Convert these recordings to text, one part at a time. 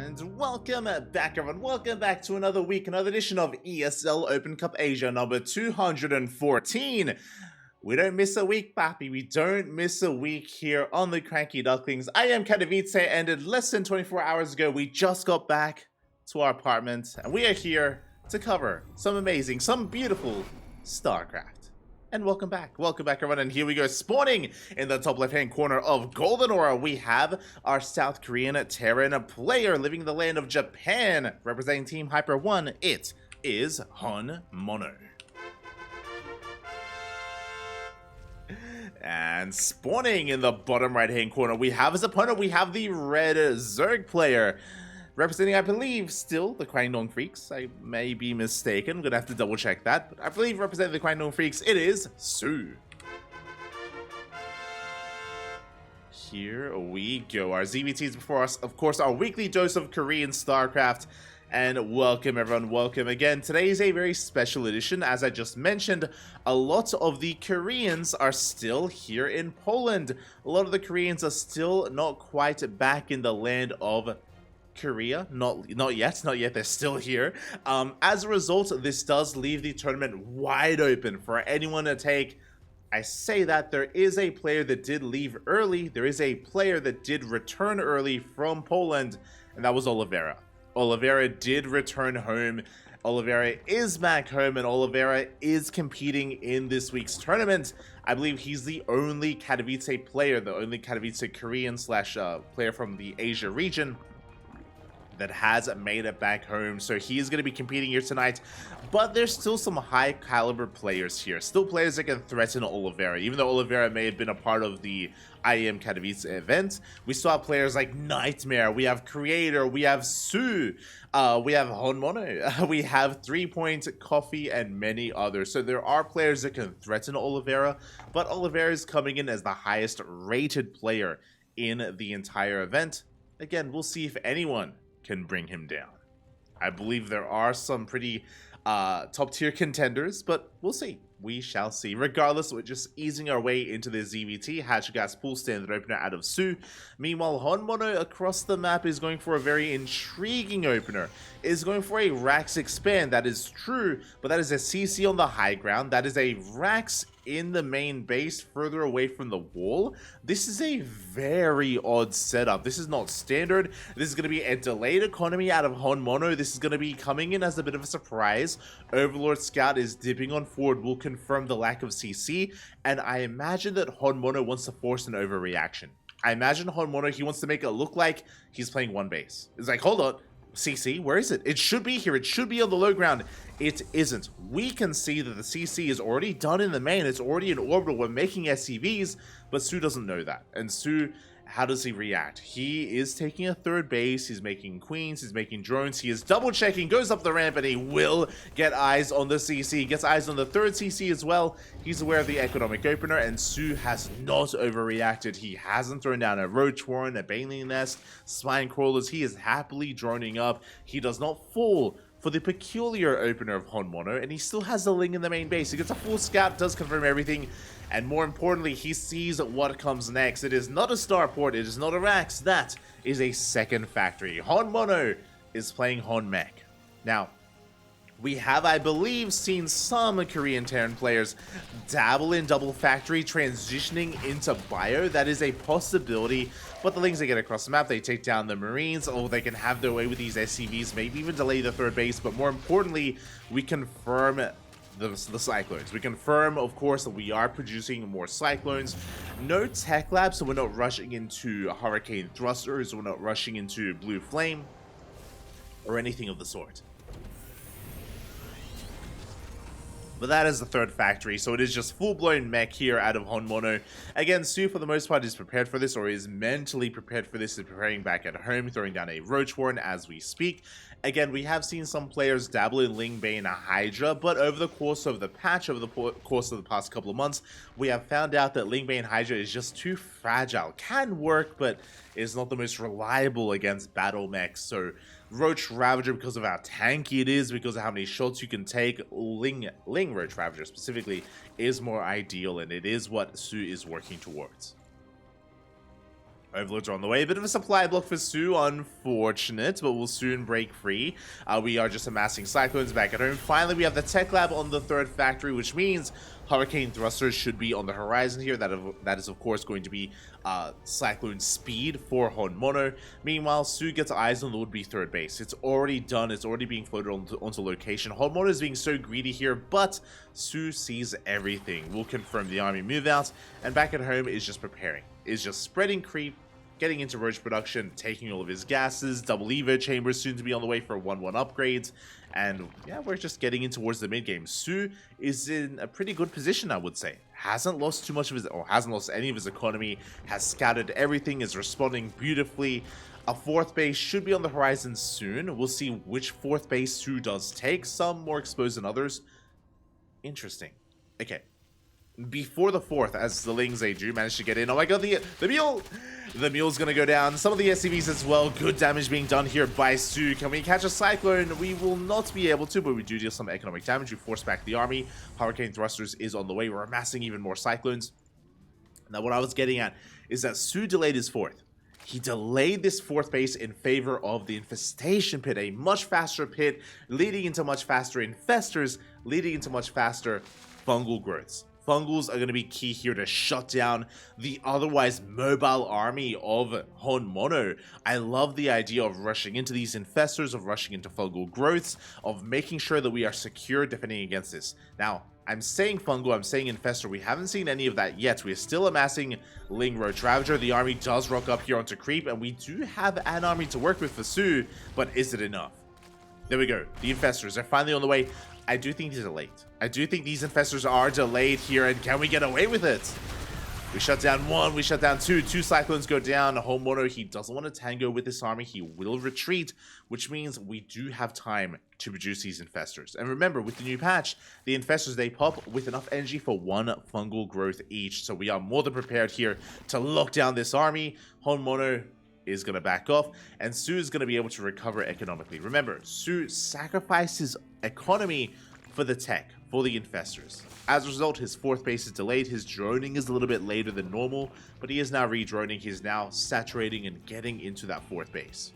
And welcome back, everyone. Welcome back to another week, another edition of ESL Open Cup Asia number 214. We don't miss a week, Papi. We don't miss a week here on the CranKy Ducklings. I am ZvT, and less than 24 hours ago, we just got back to our apartment, and we are here to cover some amazing, some beautiful StarCraft. And welcome back, everyone, and here we go. Spawning in the top left-hand corner of Golden Aura, we have our South Korean Terran player living in the land of Japan, representing Team Hyper 1. It is HonMonO. And spawning in the bottom right-hand corner, we have as opponent, we have the red Zerg player, representing, I believe, still the Kwangdong Freaks. I may be mistaken. I'm going to have to double check that. But I believe representing the Kwangdong Freaks, it is soO. Here we go. Our ZvTs before us, of course, our weekly dose of Korean StarCraft. And welcome, everyone. Welcome again. Today is a very special edition. As I just mentioned, a lot of the Koreans are still here in Poland. A lot of the Koreans are still not quite back in the land of Korea, not yet, they're still here. As a result, this does leave the tournament wide open for anyone to take. I say that there is a player that did leave early, there is a player that did return early from Poland, and that was Oliveira. Oliveira did return home. Oliveira is back home, and Oliveira is competing in this week's tournament. I believe he's the only Katowice player, the only Katowice Korean / player from the Asia region that has made it back home, so he is going to be competing here tonight. But there's still some high caliber players here, still players that can threaten Oliveira. Even though Oliveira may have been a part of the IEM Katowice event, we still have players like Nightmare, we have Creator, we have soO, we have HonMonO, we have 3 Point, Coffee, and many others. So there are players that can threaten Oliveira, but Oliveira is coming in as the highest rated player in the entire event. Again, we'll see if anyone can bring him down. I believe there are some pretty top tier contenders, but we'll see. We shall see. Regardless, we're just easing our way into the ZvT. Hatchgas pool standard opener out of soO. Meanwhile, HonMonO across the map is going for a very intriguing opener. Is going for a Rax expand. That is true, but that is a CC on the high ground. That is a Rax in the main base further away from the wall. This is a very odd setup. This is not standard. This is going to be a delayed economy out of HonMonO. This is going to be coming in as a bit of a surprise. Overlord Scout is dipping on forward, will confirm the lack of CC, and I imagine that HonMonO wants to force an overreaction. I imagine HonMonO, he wants to make it look like he's playing one base. It's like, hold on, CC, where is it? It should be here. It should be on the low ground. It isn't. We can see that the CC is already done in the main. It's already in orbital. We're making SCVs, but soO doesn't know that. And soO, how does he react? He is taking a third base. He's making queens. He's making drones. He is double checking, goes up the ramp, and he will get eyes on the CC. He gets eyes on the third CC as well. He's aware of the economic opener, and soO has not overreacted. He hasn't thrown down a roach warren, a baneling nest, spine crawlers. He is happily droning up. He does not fall for the peculiar opener of HonMonO, and he still has the Ling in the main base. He gets a full scout, does confirm everything, and more importantly, he sees what comes next. It is not a starport, it is not a Rax, that is a second factory. HonMonO is playing HonMech. Now, we have, I believe, seen some Korean Terran players dabble in double factory, transitioning into bio. That is a possibility, but the Lings, they get across the map, they take down the Marines, or they can have their way with these SCVs, maybe even delay the third base, but more importantly, we confirm the Cyclones. We confirm, of course, that we are producing more Cyclones. No tech lab, so we're not rushing into Hurricane Thrusters, we're not rushing into Blue Flame, or anything of the sort. But that is the third factory, so it is just full-blown mech here out of HonMonO. Again, soO, for the most part, is prepared for this, or is mentally prepared for this, is preparing back at home, throwing down a Roach Warren as we speak. Again, we have seen some players dabble in Ling Bane Hydra, but over the course of the patch, over the course of the past couple of months, we have found out that Ling Bane Hydra is just too fragile. Can work, but is not the most reliable against battle mechs, so Roach Ravager, because of how tanky it is, because of how many shots you can take, Ling Roach Ravager specifically, is more ideal, and it is what soO is working towards. Overlords are on the way. A bit of a supply block for soO, unfortunate, but we'll soon break free. We are just amassing Cyclones back at home. Finally, we have the Tech Lab on the third factory, which means Hurricane Thrusters should be on the horizon here. That is, of course, going to be Cyclone speed for HonMonO. Meanwhile, soO gets eyes on the would-be third base. It's already done. It's already being floated onto location. HonMonO is being so greedy here, but soO sees everything. We'll confirm the army move out, and back at home is just preparing. Is just spreading creep, getting into Roach production, taking all of his gases, double Evo chambers soon to be on the way for 1-1 upgrades, and yeah, we're just getting in towards the mid game. soO is in a pretty good position, I would say. Hasn't lost too much of his, or hasn't lost any of his economy, has scouted everything, is responding beautifully. A fourth base should be on the horizon soon. We'll see which fourth base soO does take, some more exposed than others. Interesting. Okay. Before the fourth, as the Lings, they do manage to get in. Oh my god, the mule! The mule's gonna go down. Some of the SCVs as well. Good damage being done here by soO. Can we catch a Cyclone? We will not be able to, but we do deal some economic damage. We force back the army. Hurricane Thrusters is on the way. We're amassing even more Cyclones. Now, what I was getting at is that soO delayed his fourth. He delayed this fourth base in favor of the Infestation Pit, a much faster pit, leading into much faster Infestors, leading into much faster fungal growths. Fungals are going to be key here to shut down the otherwise mobile army of HonMonO. I love the idea of rushing into these infestors, of rushing into fungal growths, of making sure that we are secure defending against this. Now, I'm saying fungal, I'm saying infestor. We haven't seen any of that yet. We are still amassing Ling Roach Ravager. The army does rock up here onto creep, and we do have an army to work with for soO, but is it enough? There we go. The infestors are finally on the way. I do think these are late. I do think these infestors are delayed here, and can we get away with it? We shut down one, we shut down two. Two Cyclones go down. HonMonO, he doesn't want to tango with this army. He will retreat, which means we do have time to produce these infestors. And remember, with the new patch, the infestors, they pop with enough energy for one fungal growth each. So we are more than prepared here to lock down this army. HonMonO is going to back off, and soO is going to be able to recover economically. Remember, soO sacrificed his economy for the tech, for the infestors. As a result, his fourth base is delayed. His droning is a little bit later than normal, but he is now re-droning. He's now saturating and getting into that fourth base.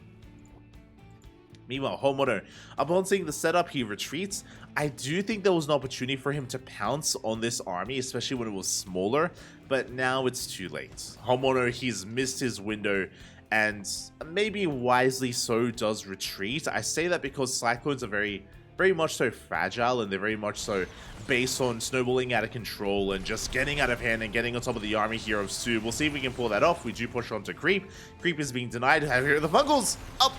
Meanwhile, HonMonO, upon seeing the setup, he retreats. I do think there was an opportunity for him to pounce on this army, especially when it was smaller, but now it's too late. HonMonO, he's missed his window, and maybe wisely so does retreat. I say that because Cyclones are very much so fragile, and they're very much so based on snowballing out of control and just getting out of hand and getting on top of the army here of soO. We'll see if we can pull that off. We do push on to creep. Creep is being denied. Here are the fungals. Up.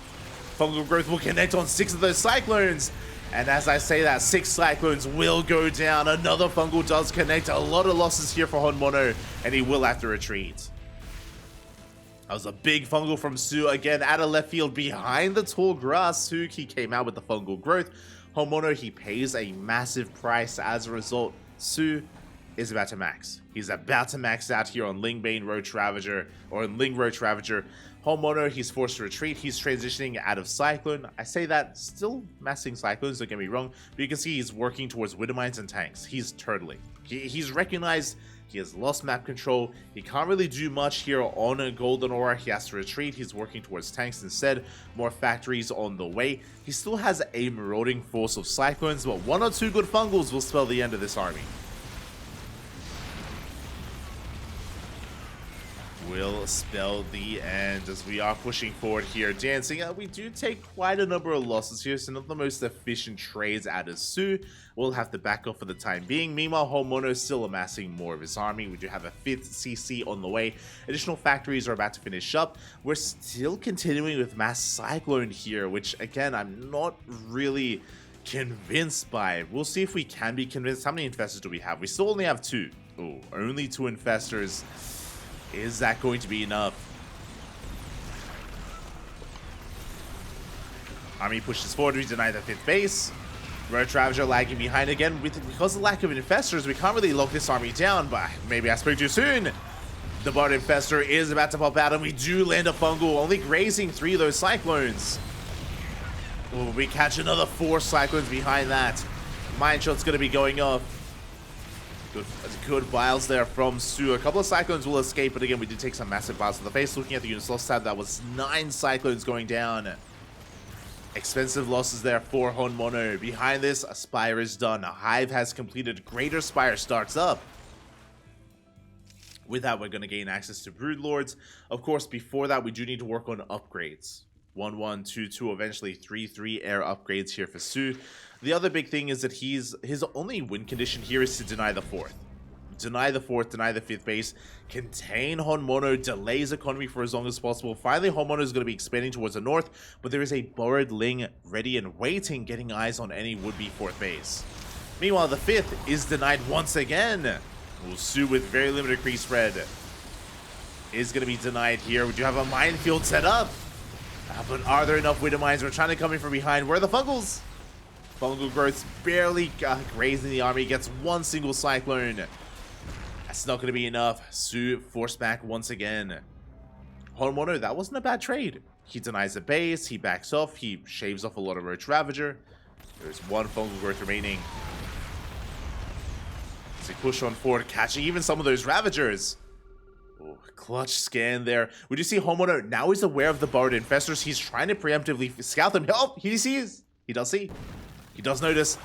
Fungal growth will connect on 6 of those Cyclones. And as I say that, 6 Cyclones will go down. Another fungal does connect. A lot of losses here for HonMonO, and he will have to retreat. That was a big fungal from soO, again out of left field behind the tall grass. soO, he came out with the fungal growth. HonMonO, he pays a massive price as a result. soO is about to max. He's about to max out here on Lingbane Roach Ravager, or Ling Roach Ravager. HonMonO, he's forced to retreat. He's transitioning out of Cyclone. I say that, still massing Cyclones, don't get me wrong, but you can see he's working towards Widowmines and tanks. He's turtling. He's recognized he has lost map control. He can't really do much here on a Golden Aura. He has to retreat. He's working towards tanks instead. More factories on the way. He still has a marauding force of Cyclones, but 1 or 2 good fungals will spell the end of this army. Will spell the end as we are pushing forward here, dancing. We do take quite a number of losses here, so not the most efficient trades out of soO. We'll have to back off for the time being. Meanwhile, HonMonO is still amassing more of his army. We do have a 5th CC on the way. Additional factories are about to finish up. We're still continuing with Mass Cyclone here, which again, I'm not really convinced by. We'll see if we can be convinced. How many infestors do we have? We still only have 2. Oh, only 2 infestors. Is that going to be enough? Army pushes forward. We deny the 5th base. Roach Ravager lagging behind again. Because of the lack of infestors, we can't really lock this army down, but maybe I spoke too soon. The Bard Infestor is about to pop out, and we do land a fungal, only grazing 3 of those Cyclones. Oh, we catch another 4 Cyclones behind that. Mine Shot's going to be going off. Good vials there from soO. A couple of Cyclones will escape, but again, we did take some massive vials to the face. Looking at the units lost tab, that was 9 Cyclones going down. Expensive losses there for HonMonO. Behind this, a Spire is done. A Hive has completed. Greater Spire starts up. With that, we're going to gain access to Broodlords. Of course, before that, we do need to work on upgrades. 1-1, 2-2, eventually 3-3 air upgrades here for soO. The other big thing is that his only win condition here is to deny the 4th. Deny the 4th, deny the 5th base, contain HonMonO, delay his economy for as long as possible. Finally, HonMonO is going to be expanding towards the north, but there is a Burrowed Ling ready and waiting, getting eyes on any would-be 4th base. Meanwhile, the 5th is denied once again. Well, soO with very limited crease spread is going to be denied here. We do have a minefield set up. But are there enough Widow Mines? We're trying to come in from behind. Where are the Fungals? Fungal growth's barely grazing the army. Gets one single Cyclone. That's not going to be enough. soO forced back once again. HonMonO, that wasn't a bad trade. He denies the base. He backs off. He shaves off a lot of Roach Ravager. There's one Fungal growth remaining. As he push on forward, catching even some of those Ravagers. Oh, clutch scan there. We do see HonMonO now he's aware of the Burrowed Infestors. He's trying to preemptively scout them. Oh, he sees. He does see. He does notice.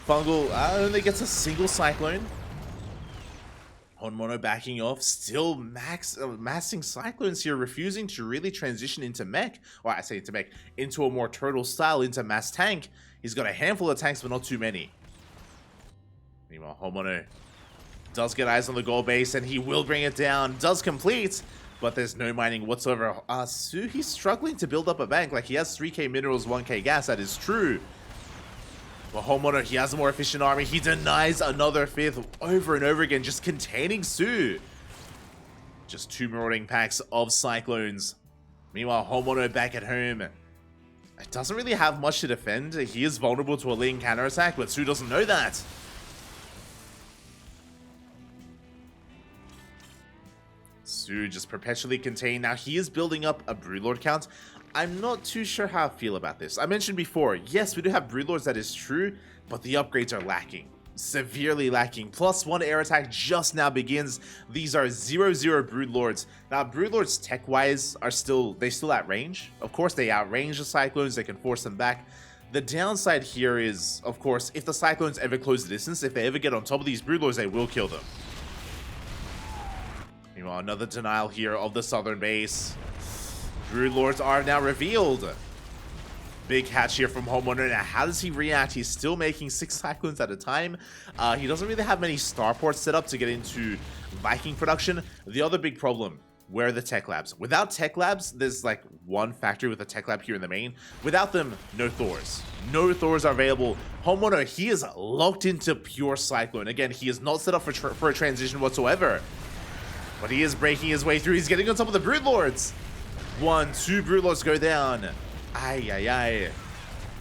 Fungal only gets a single Cyclone. HonMonO backing off. Still massing Cyclones here, refusing to really transition into mech. Or I say into mech. Into a more turtle style, into mass tank. He's got a handful of tanks, but not too many. Meanwhile, HonMonO does get eyes on the goal base, and he will bring it down. Does complete, but there's no mining whatsoever. soO, he's struggling to build up a bank. Like, he has 3k minerals, 1k gas. That is true. But HonMonO, he has a more efficient army. He denies another 5th over and over again, just containing soO. Just 2 marauding packs of Cyclones. Meanwhile, HonMonO back at home. It doesn't really have much to defend. He is vulnerable to a Ling counterattack, but soO doesn't know that. soO just perpetually contained. Now he is building up a Broodlord count. I'm not too sure how I feel about this. I mentioned before, yes, we do have Broodlords, that is true, but the upgrades are lacking. Severely lacking. +1 air attack just now begins. These are 0-0 Broodlords. Now, Broodlords tech-wise are still at range. Of course, they outrange the Cyclones. They can force them back. The downside here is, of course, if the Cyclones ever close the distance, if they ever get on top of these Broodlords, they will kill them. Meanwhile, another denial here of the southern base. Broodlords are now revealed. Big hatch here from HonMonO. Now, how does he react? He's still making 6 Cyclones at a time. He doesn't really have many starports set up to get into Viking production. The other big problem, where are the tech labs? Without tech labs, there's like one factory with a tech lab here in the main. Without them, no Thors. No Thors are available. HonMonO, he is locked into pure Cyclone. Again, he is not set up for a transition whatsoever. But he is breaking his way through. He's getting on top of the Broodlords. 1, 2 Broodlords go down. Ay.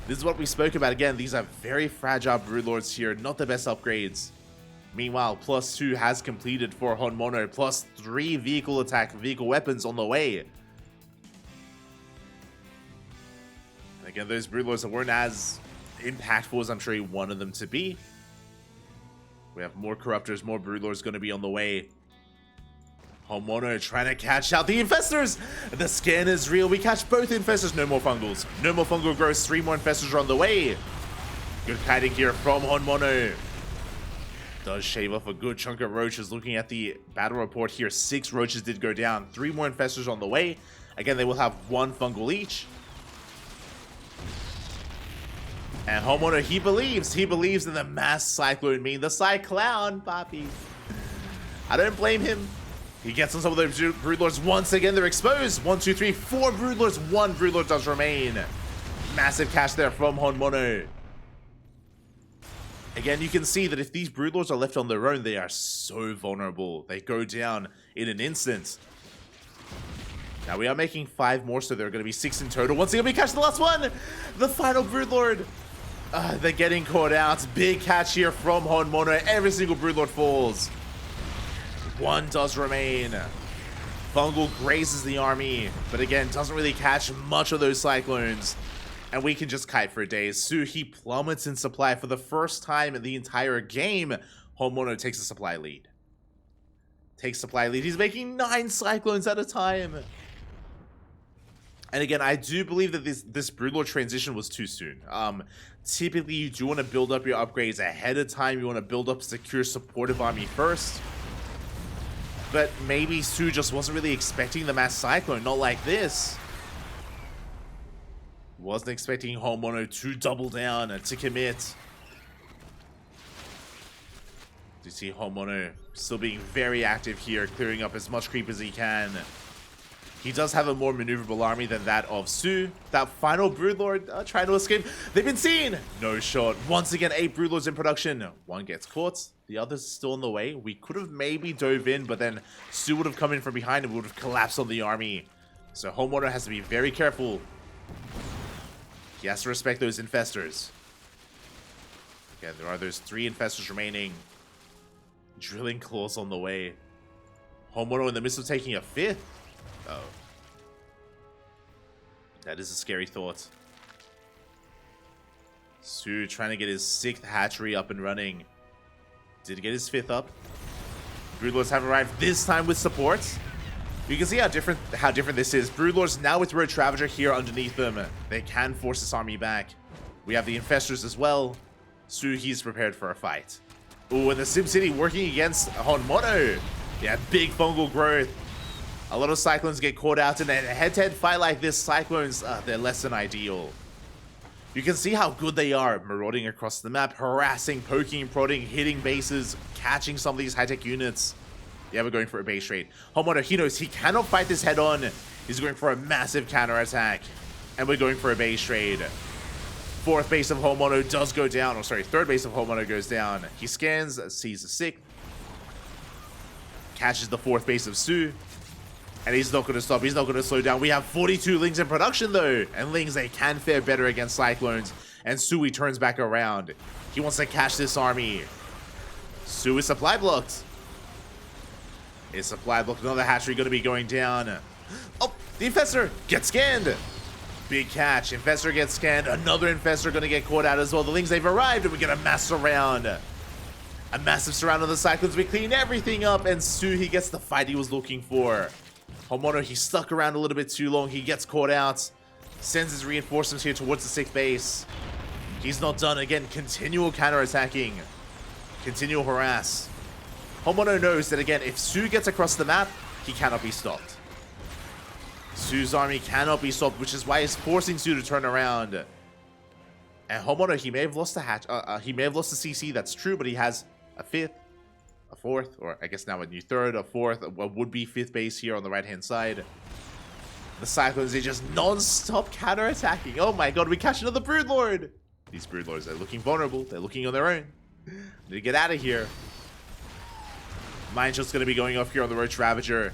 This is what we spoke about again. These are very fragile Broodlords here. Not the best upgrades. Meanwhile, +2 has completed for HonMonO. +3 vehicle attack, vehicle weapons on the way. And again, those Broodlords that weren't as impactful as I'm sure he wanted them to be. We have more Corruptors, more Broodlords going to be on the way. HonMonO trying to catch out the Infestors. The scan is real. We catch both Infestors. No more Fungals. No more Fungal growth. 3 more Infestors are on the way. Good kiting here from HonMonO. Does shave off a good chunk of Roaches. Looking at the battle report here, 6 Roaches did go down. 3 more Infestors on the way. Again, they will have 1 Fungal each. And HonMonO, he believes in the mass Cyclone meme. The Cyclown, Poppy. I don't blame him. He gets on some of those Broodlords once again. They're exposed. 1, 2, 3, 4 Broodlords. 1 Broodlord does remain. Massive cash there from HonMonO. Again, you can see that if these Broodlords are left on their own, they are so vulnerable. They go down in an instant. Now we are making 5 more, so there are going to be 6 in total. Once again, we catch the last one. The final Broodlord. They're getting caught out. Big catch here from HonMonO. Every single Broodlord falls. 1 does remain. Fungal grazes the army, but again, doesn't really catch much of those Cyclones. And we can just kite for days. soO, he plummets in supply for the first time in the entire game. HonMonO takes a supply lead. He's making 9 Cyclones at a time. And again, I do believe that this Broodlord transition was too soon. Typically, you do want to build up your upgrades ahead of time. You want to build up a secure supportive army first. But maybe soO just wasn't really expecting the mass Cyclone, not like this. Wasn't expecting HonMonO to double down and to commit. You see HonMonO still being very active here, clearing up as much creep as he can. He does have a more maneuverable army than that of soO. That final Broodlord trying to escape. They've been seen! No shot. Once again, 8 Broodlords in production. One gets caught. The other's still in the way. We could have maybe dove in, but then soO would have come in from behind and would have collapsed on the army. So HonMonO has to be very careful. He has to respect those infestors. Again, there are those 3 infestors remaining. Drilling claws on the way. HonMonO in the midst of taking a 5th. Oh. That is a scary thought. soO trying to get his 6th hatchery up and running. Did get his 5th up. Broodlords have arrived this time with supports. You can see how different this is. Broodlords now with Roach Ravager here underneath them. They can force this army back. We have the infestors as well. soO, he's prepared for a fight. Ooh, and the SimCity working against HonMonO. Yeah, big fungal growth. A lot of Cyclones get caught out in a head-to-head fight like this. Cyclones, they're less than ideal. You can see how good they are, marauding across the map, harassing, poking, prodding, hitting bases, catching some of these high-tech units. Yeah, we're going for a base raid. HonMonO, he knows he cannot fight this head-on. He's going for a massive counter-attack. And we're going for a base raid. 4th base of HonMonO does go down. Oh, sorry, 3rd base of HonMonO goes down. He scans, sees the 6th. Catches the 4th base of soO. And he's not going to stop. He's not going to slow down. We have 42 Lings in production, though. And Lings, they can fare better against Cyclones. And soO, he turns back around. He wants to catch this army. soO is supply blocked. Is supply blocked. Another hatchery going to be going down. Oh, the Infestor gets scanned. Big catch. Infestor gets scanned. Another Infestor going to get caught out as well. The Lings, they've arrived. And we get a mass surround. A massive surround of the Cyclones. We clean everything up. And soO, he gets the fight he was looking for. HonMonO, he stuck around a little bit too long. He gets caught out. Sends his reinforcements here towards the 6th base. He's not done. Again, continual counter-attacking. Continual harass. HonMonO knows that, again, if soO gets across the map, he cannot be stopped. soO's army cannot be stopped, which is why he's forcing soO to turn around. And HonMonO, he may have lost the he may have lost the CC, that's true, but he has a 5th. A 4th, or I guess now a new 3rd, a 4th, a would-be 5th base here on the right-hand side. The Cyclones, they just non-stop counter-attacking. Oh my god, we catch another Broodlord! These Broodlords, they're looking vulnerable. They're looking on their own. Need to get out of here. Mine Shot's going to be going off here on the Roach Ravager.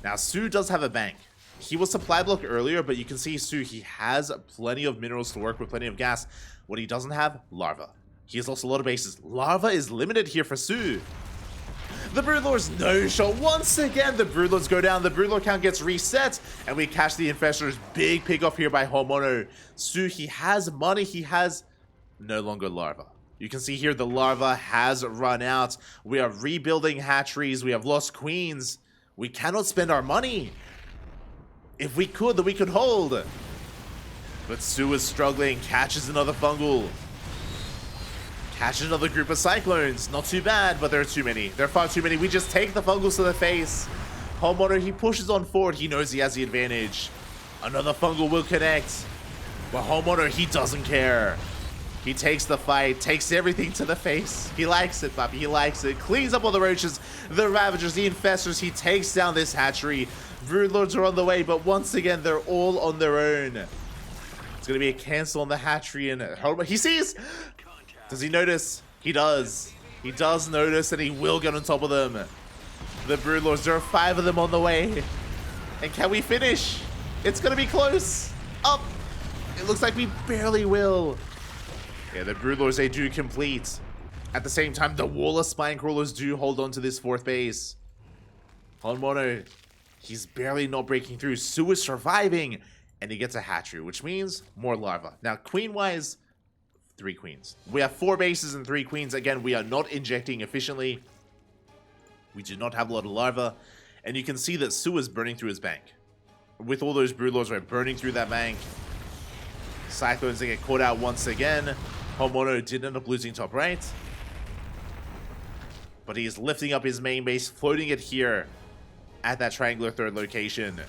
Now, soO does have a bank. He was supply blocked earlier, but you can see soO, he has plenty of minerals to work with, plenty of gas. What he doesn't have, Larva. He has lost a lot of bases. Larva is limited here for soO. The Broodlords no shot. Once again, the Broodlords go down. The Broodlord count gets reset. And we catch the Infestors. Big pick off here by HonMonO. soO, he has money. He has no longer Larva. You can see here the Larva has run out. We are rebuilding hatcheries. We have lost queens. We cannot spend our money. If we could, then we could hold. But soO is struggling. Catches another fungal. Catches another group of Cyclones. Not too bad, but there are too many. There are far too many. We just take the fungals to the face. HonMonO, he pushes on forward. He knows he has the advantage. Another fungal will connect. But HonMonO, he doesn't care. He takes the fight, takes everything to the face. He likes it, Papi. He likes it. Cleans up all the roaches, the Ravagers, the Infestors. He takes down this hatchery. Broodlords are on the way, but once again, they're all on their own. It's going to be a cancel on the hatchery, and he sees... Does he notice? He does. He does notice, and he will get on top of them. The Broodlords, there are 5 of them on the way. And can we finish? It's going to be close. Up. It looks like we barely will. Yeah, the Broodlords, they do complete. At the same time, the Wall of Spine Crawlers do hold on to this 4th base. HonMonO, he's barely not breaking through. soO is surviving, and he gets a hatchery, which means more larva. Now, queen-wise, 3 queens. We have 4 bases and 3 queens. Again, we are not injecting efficiently. We do not have a lot of larva. And you can see that soO is burning through his bank. With all those broodlords, we're burning through that bank. Cyclones, they get caught out once again. HonMonO did end up losing top right. But he is lifting up his main base, floating it here at that triangular 3rd location.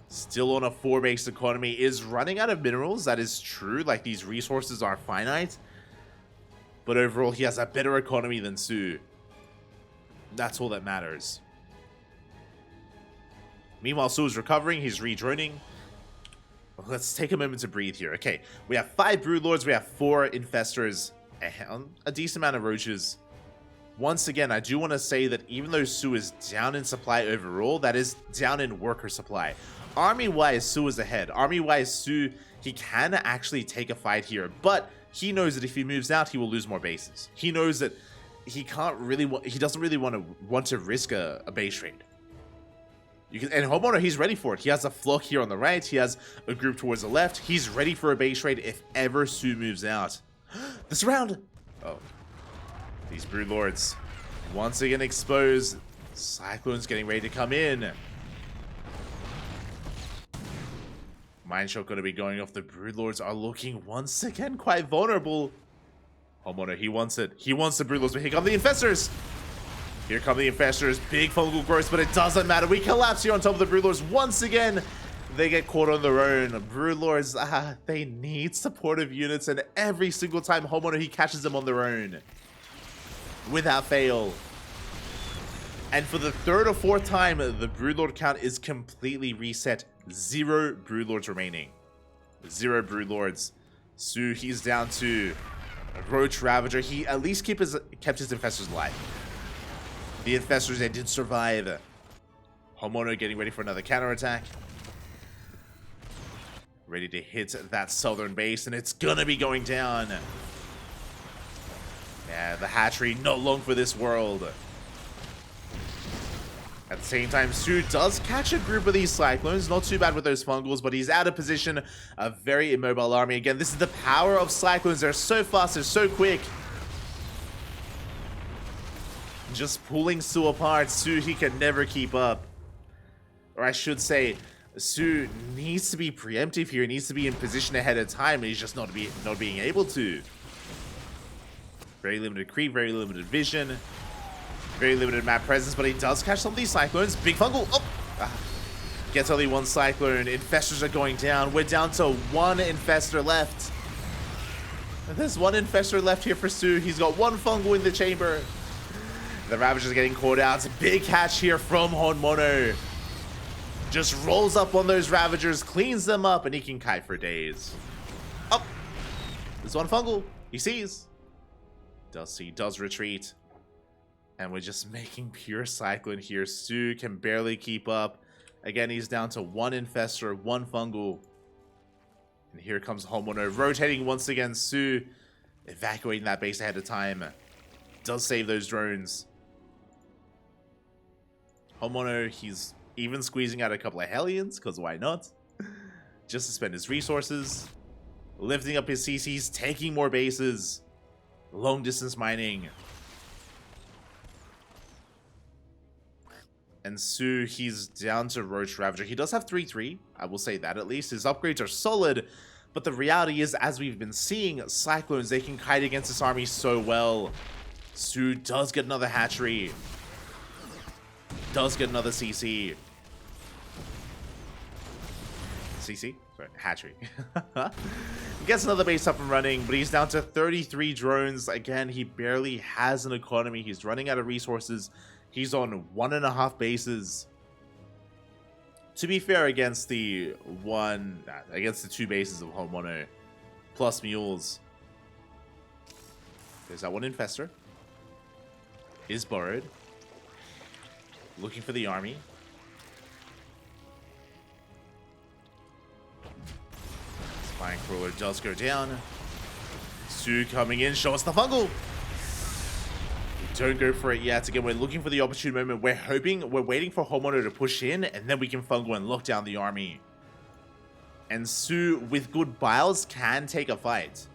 Still on a 4-base economy, is running out of minerals. That is true, like these resources are finite. But overall, he has a better economy than soO. That's all that matters. Meanwhile, soO is recovering, he's redroning. Let's take a moment to breathe here. Okay, we have 5 broodlords, we have 4 infestors, a decent amount of roaches. Once again, I do want to say that even though soO is down in supply overall, that is down in worker supply. Army-wise, soO is ahead. Army-wise, soO, he can actually take a fight here, but he knows that if he moves out, he will lose more bases. He knows that he can't really, he doesn't really want to risk a base raid. And HonMonO, he's ready for it. He has a flock here on the right. He has a group towards the left. He's ready for a base raid if ever soO moves out. This round. Oh, these broodlords once again exposed. Cyclone's getting ready to come in. Mindshot going to be going off. The broodlords are looking once again quite vulnerable. HonMonO, he wants it. He wants the broodlords, but here come the infestors. Here come the infestors. Big fungal growth, but it doesn't matter. We collapse here on top of the broodlords once again. They get caught on their own. Broodlords, they need supportive units, and every single time HonMonO, he catches them on their own. Without fail. And for the 3rd or 4th time, the broodlord count is completely reset. 0 broodlords remaining. 0 broodlords. soO, he's down to Roach Ravager. He at least kept his infestors alive. The infestors, they did survive. HonMonO getting ready for another counterattack. Ready to hit that southern base, and it's gonna be going down. Yeah, the hatchery, not long for this world. At the same time, soO does catch a group of these Cyclones. Not too bad with those fungals, but he's out of position. A very immobile army. Again, this is the power of Cyclones. They're so fast, they're so quick. Just pulling soO apart. soO, he can never keep up. Or I should say, soO needs to be preemptive here. He needs to be in position ahead of time, and he's just not being able to. Very limited creep, very limited vision. Very limited map presence, but he does catch some of these Cyclones. Big fungal. Oh! Gets only 1 Cyclone. Infestors are going down. We're down to 1 infestor left. And there's 1 infestor left here for soO. He's got 1 fungal in the chamber. The Ravager's getting caught out. It's a big catch here from HonMonO. Just rolls up on those Ravagers, cleans them up, and he can kite for days. Oh! There's 1 fungal. He sees. Does see. Does retreat. And we're just making pure Cyclone here. soO can barely keep up. Again, he's down to 1 infestor, 1 fungal. And here comes HonMonO rotating once again. soO evacuating that base ahead of time. Does save those drones. HonMonO, he's even squeezing out a couple of Hellions, because why not? Just to spend his resources. Lifting up his CCs, taking more bases. Long distance mining. And soO, he's down to Roach Ravager. He does have 3-3, I will say that at least. His upgrades are solid, but the reality is, as we've been seeing, Cyclones, they can kite against this army so well. soO does get another hatchery. Does get another CC. CC? Sorry, hatchery. Gets another base up and running, but he's down to 33 drones. Again, he barely has an economy. He's running out of resources. He's on 1.5 bases. To be fair, against the 2 bases of HonMonO, plus mules. There's that 1 infestor. Is borrowed. Looking for the army. Spine Crawler does go down. soO coming in, show us the fungal. Don't go for it yet. Again, we're looking for the opportune moment. We're waiting for HonMonO to push in, and then we can fungal and lock down the army. And soO, with good biles, can take a fight.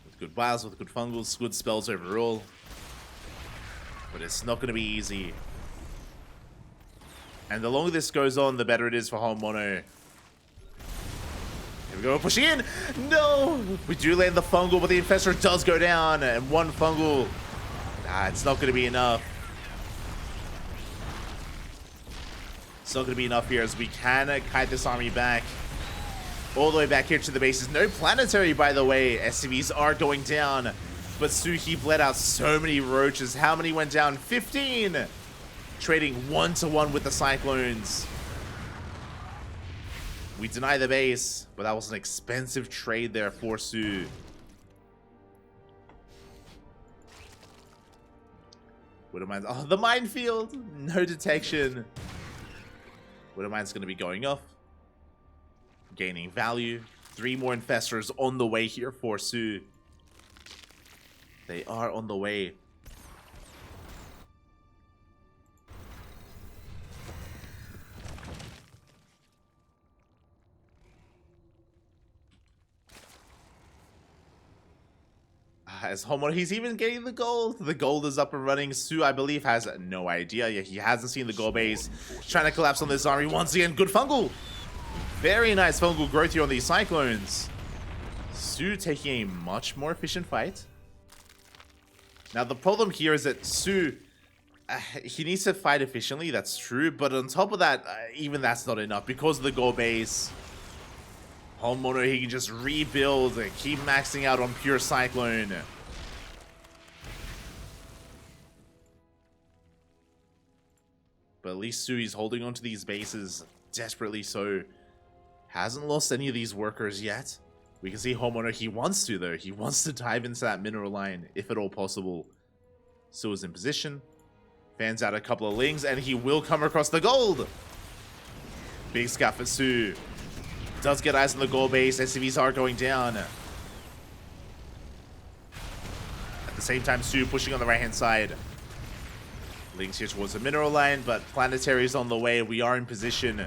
With good biles, with good fungals, good spells overall. But it's not going to be easy. And the longer this goes on, the better it is for HonMonO. Here we go, pushing in! No! We do land the fungal, but the Infestor does go down. And one fungal. It's not going to be enough. It's not going to be enough here, as we can kite this army back. All the way back here to the bases. No planetary, by the way. SCVs are going down. But soO, he bled out so many roaches. How many went down? 15! Trading 1-to-1 with the Cyclones. We deny the base, but that was an expensive trade there for soO. Widowmine's... Oh, the minefield! No detection. Widowmine's going to be going off. Gaining value. 3 more Infestors on the way here for soO. They are on the way. As HonMonO, he's even getting the gold. The gold is up and running. soO, I believe, has no idea. Yeah, he hasn't seen the gold base. Trying to collapse on this army once again. Good fungal. Very nice fungal growth here on these Cyclones. soO taking a much more efficient fight. Now, the problem here is that soO, he needs to fight efficiently. That's true. But on top of that, even that's not enough. Because of the gold base, HonMonO, he can just rebuild and keep maxing out on pure Cyclone. But at least soO, he's holding on to these bases desperately so. Hasn't lost any of these workers yet. We can see HonMonO, he wants to though. He wants to dive into that mineral line if at all possible. soO is in position. Fans out a couple of lings and he will come across the gold. Big scuff for soO. Does get eyes on the gold base. SCVs are going down. At the same time, soO pushing on the right hand side. Links here towards the mineral line, but planetary is on the way. We are in position.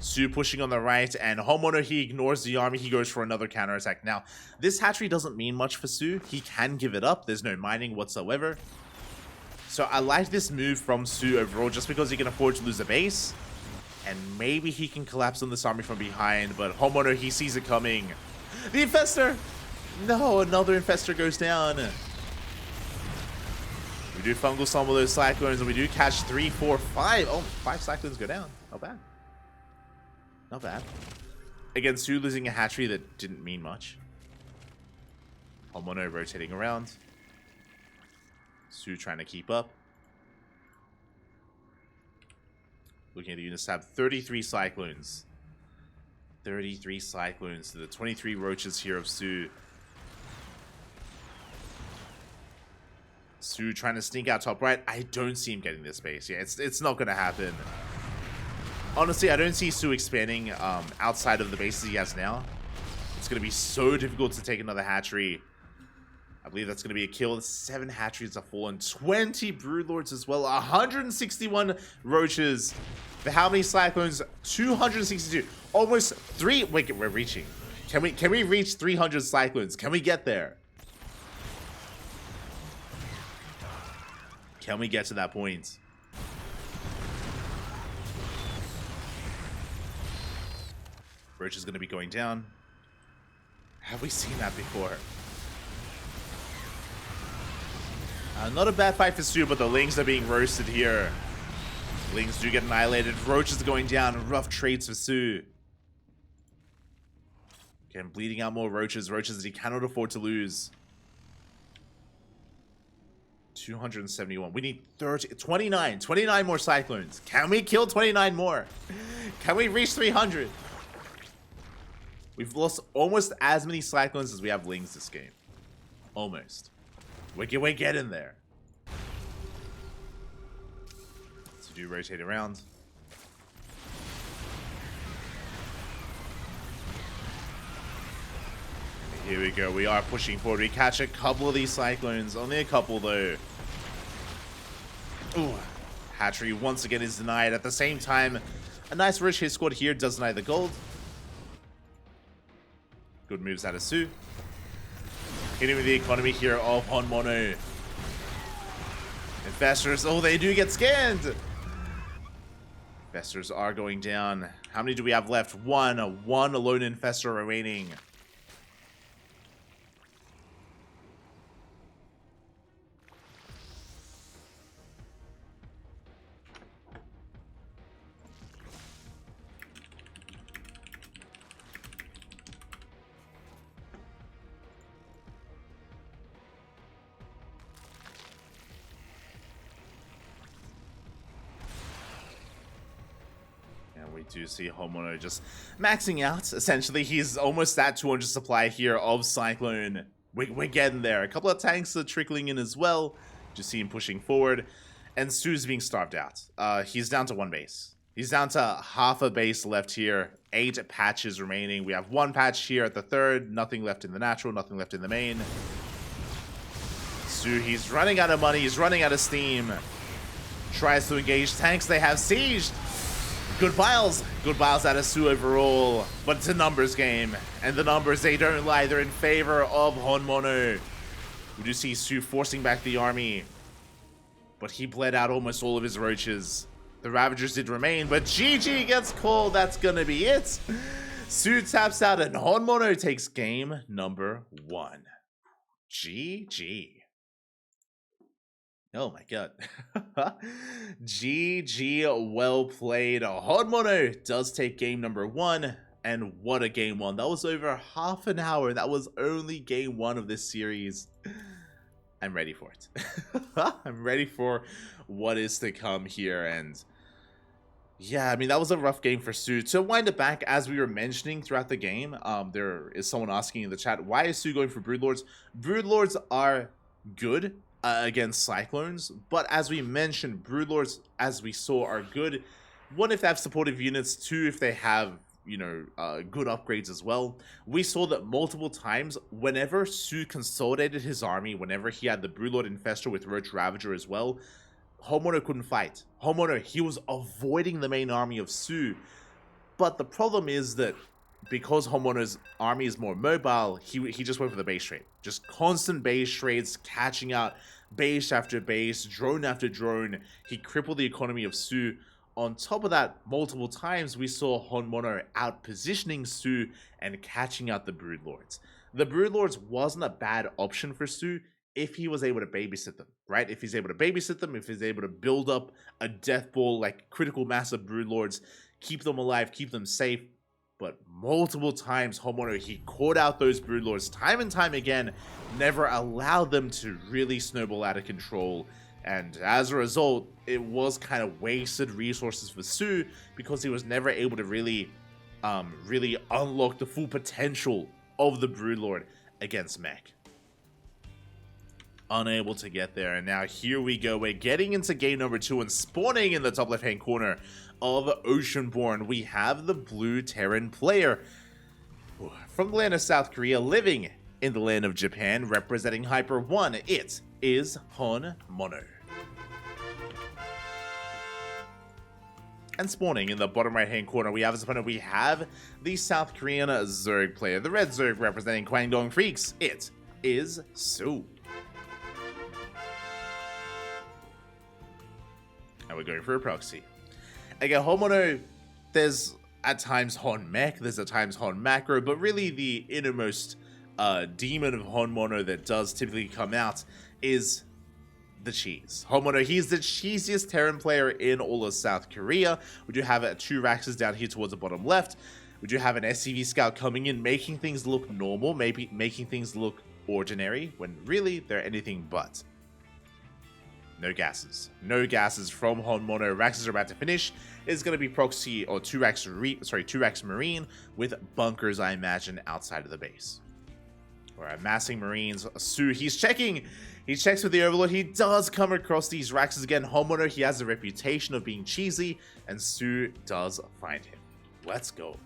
soO pushing on the right, and HonMonO, he ignores the army. He goes for another counterattack. Now, this hatchery doesn't mean much for soO. He can give it up. There's no mining whatsoever. So I like this move from soO overall, just because he can afford to lose a base. And maybe he can collapse on this army from behind, but HonMonO, he sees it coming. The Infestor! No, another Infestor goes down. We do fungal some of those Cyclones, and we do catch 3, 4, 5. Oh, 5 Cyclones go down. Not bad. Not bad. Again, soO losing a hatchery that didn't mean much. HonMonO rotating around. soO trying to keep up. Looking at the units tab, 33 Cyclones. 33 Cyclones to the 23 Roaches here of soO. soO trying to sneak out top right. I don't see him getting this base. Yeah, it's not going to happen. Honestly, I don't see soO expanding outside of the bases he has now. It's going to be so difficult to take another hatchery. I believe that's going to be a kill. 7 hatcheries are fallen. 20 Broodlords as well. 161 Roaches. For how many Cyclones? 262. Almost 3. Wait, we're reaching. Can we reach 300 Cyclones? Can we get there? Can we get to that point? Roach is going to be going down. Have we seen that before? Not a bad fight for soO, but the Lings are being roasted here. Lings do get annihilated. Roach is going down. Rough trades for soO. Again, bleeding out more Roaches. Roaches that he cannot afford to lose. 271. We need 29 more Cyclones. Can we kill 29 more? Can we reach 300? We've lost almost as many Cyclones as we have Lings this game. Almost. We're getting there. So do rotate around. Here we go. We are pushing forward. We catch a couple of these Cyclones. Only a couple, though. Ooh. Hatchery once again is denied. At the same time, a nice rich hit squad here does deny the gold. Good moves out of soO. Hitting with the economy here of HonMonO. Infestors, oh, they do get scanned! Infestors are going down. How many do we have left? One alone Infestor remaining. We do see HonMonO just maxing out. Essentially, he's almost at 200 supply here of Cyclone. We're getting there. A couple of tanks are trickling in as well. Just see him pushing forward. And soO's being starved out. He's down to 1 base. He's down to half a base left here. 8 patches remaining. We have 1 patch here at the 3rd. Nothing left in the natural. Nothing left in the main. soO, he's running out of money. He's running out of steam. Tries to engage tanks. They have sieged. Good piles out of soO overall, but it's a numbers game, and the numbers, they don't lie. They're in favor of HonMonO. We do see soO forcing back the army, but he bled out almost all of his roaches. The Ravagers did remain, but GG gets called. That's gonna be it. soO taps out, and HonMonO takes game number 1. GG. Oh my god. GG, well played. HonMonO does take game number 1, and what a game 1. That was over half an hour. That was only game 1 of this series. I'm ready for it. I'm ready for what is to come here, and yeah, I mean, that was a rough game for soO. To wind it back, as we were mentioning throughout the game, there is someone asking in the chat, why is soO going for Broodlords? Broodlords are good against Cyclones, but as we mentioned, Broodlords, as we saw, are good. 1, if they have supportive units. 2, if they have, you know, good upgrades as well. We saw that multiple times whenever soO consolidated his army, whenever he had the Broodlord Infestor with Roach Ravager as well, HonMonO couldn't fight. HonMonO, he was avoiding the main army of soO, but the problem is that because HonMonO's army is more mobile, he just went for the base trade. Just constant base trades, catching out base after base, drone after drone. He crippled the economy of soO. On top of that, multiple times we saw HonMonO out-positioning soO and catching out the Broodlords. The Broodlords wasn't a bad option for soO if he was able to babysit them, right? If he's able to babysit them, if he's able to build up a death ball, like critical mass of Broodlords, keep them alive, keep them safe. But multiple times, HonMonO, he caught out those Broodlords time and time again, never allowed them to really snowball out of control. And as a result, it was kind of wasted resources for soO because he was never able to really unlock the full potential of the Broodlord against mech. Unable to get there, and now here we go. We're getting into game number 2, and spawning in the top left-hand corner of Oceanborn, we have the blue Terran player from the land of South Korea, living in the land of Japan, representing Hyper 1. It is HonMonO. And spawning in the bottom right-hand corner, we have as opponent, we have the South Korean Zerg player, the red Zerg representing Kwangdong Freaks. It is soO. And we're going for a proxy. Again, HonMonO, there's at times HonMech, there's at times HonMacro, but really the innermost demon of HonMonO that does typically come out is the cheese. HonMonO, he's the cheesiest Terran player in all of South Korea. We do have 2 Raxes down here towards the bottom left. We do have an SCV Scout coming in, making things look normal, maybe making things look ordinary, when really they're anything but. No gases. No gases from HonMonO. Raxes are about to finish. It's going to be proxy, or 2 Rax Marine with bunkers, I imagine, outside of the base. We're amassing Marines. soO, he's checking. He checks with the Overlord. He does come across these Raxes again. HonMonO, he has a reputation of being cheesy, and soO does find him. Let's go.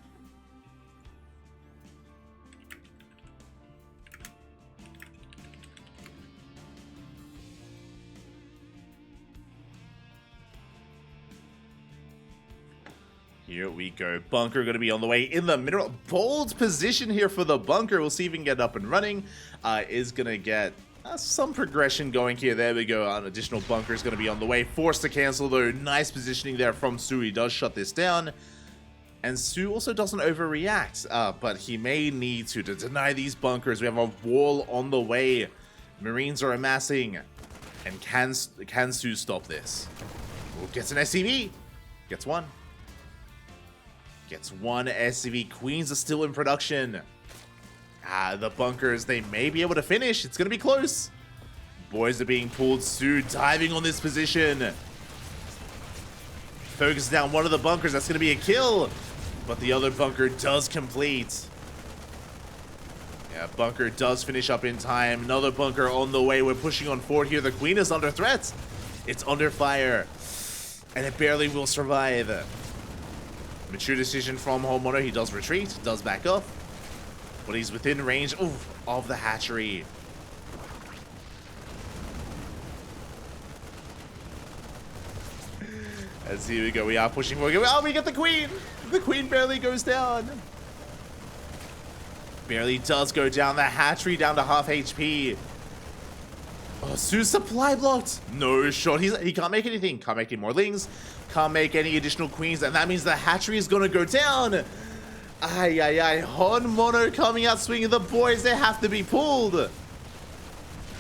Here we go. Bunker going to be on the way in the middle. Bold position here for the bunker. We'll see if we can get up and running. Is going to get some progression going here. There we go. An additional bunker is going to be on the way. Forced to cancel, though. Nice positioning there from soO. He does shut this down. And soO also doesn't overreact, but he may need to deny these bunkers. We have a wall on the way. Marines are amassing. And can soO stop this? Oh, gets an SCV. Gets one. Gets one SCV. Queens are still in production. The bunkers, they may be able to finish. It's going to be close. Boys are being pulled. soO diving on this position. Focus down one of the bunkers. That's going to be a kill. But the other bunker does complete. Yeah, bunker does finish up in time. Another bunker on the way. We're pushing on forward here. The queen is under threat. It's under fire. And it barely will survive. Mature decision from HonMonO. He does retreat, does back up, but he's within range of the hatchery. As here we go, we are pushing forward. Oh, we get the queen! The queen barely goes down. Barely does go down. The hatchery down to half HP. Oh, soO's supply blocked. No shot. He can't make anything. Can't make any more lings. Can't make any additional queens. And that means the hatchery is going to go down. Ay, ay, ay. HonMonO coming out swinging. The boys, they have to be pulled.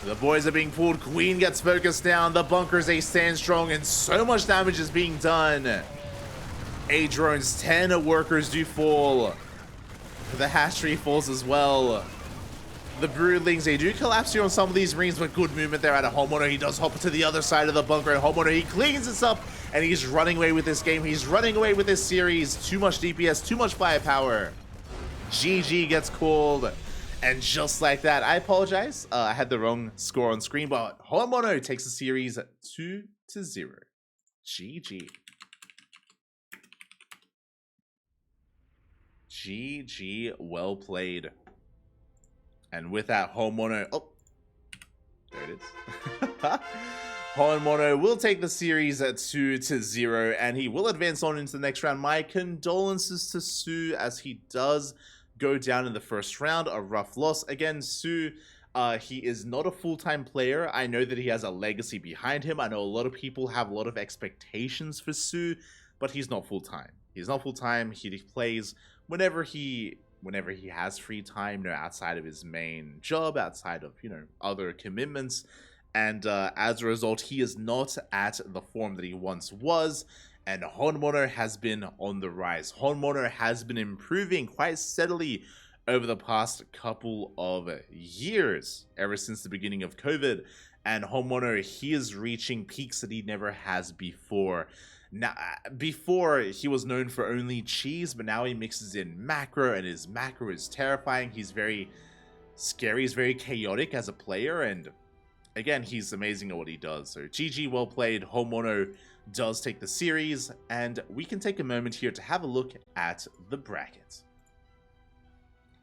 The boys are being pulled. Queen gets focused down. The bunkers, they stand strong. And so much damage is being done. 8 drones, 10 workers do fall. The hatchery falls as well. The broodlings, they do collapse here on some of these marines, but good movement there out of HonMonO. He does hop to the other side of the bunker, and HonMonO, he cleans this up, and he's running away with this game. He's running away with this series. Too much DPS, too much firepower. GG gets called, and just like that, I apologize. I had the wrong score on screen, but HonMonO takes the series 2-0. GG. GG, well played. And with that, HonMonO... Oh, there it is. HonMonO will take the series at 2-0, and he will advance on into the next round. My condolences to soO, as he does go down in the first round. A rough loss. Again, soO, he is not a full-time player. I know that he has a legacy behind him. I know a lot of people have a lot of expectations for soO, but he's not full-time. He's not full-time. He plays whenever he has free time, outside of his main job, outside of, other commitments. And as a result, he is not at the form that he once was. And HonMonO has been on the rise. HonMonO has been improving quite steadily over the past couple of years, ever since the beginning of COVID. And HonMonO, he is reaching peaks that he never has before. Now, before, he was known for only cheese, but now he mixes in macro, and his macro is terrifying. He's very scary, he's very chaotic as a player, and again, he's amazing at what he does. So GG, well played. HonMonO does take the series, and we can take a moment here to have a look at the bracket.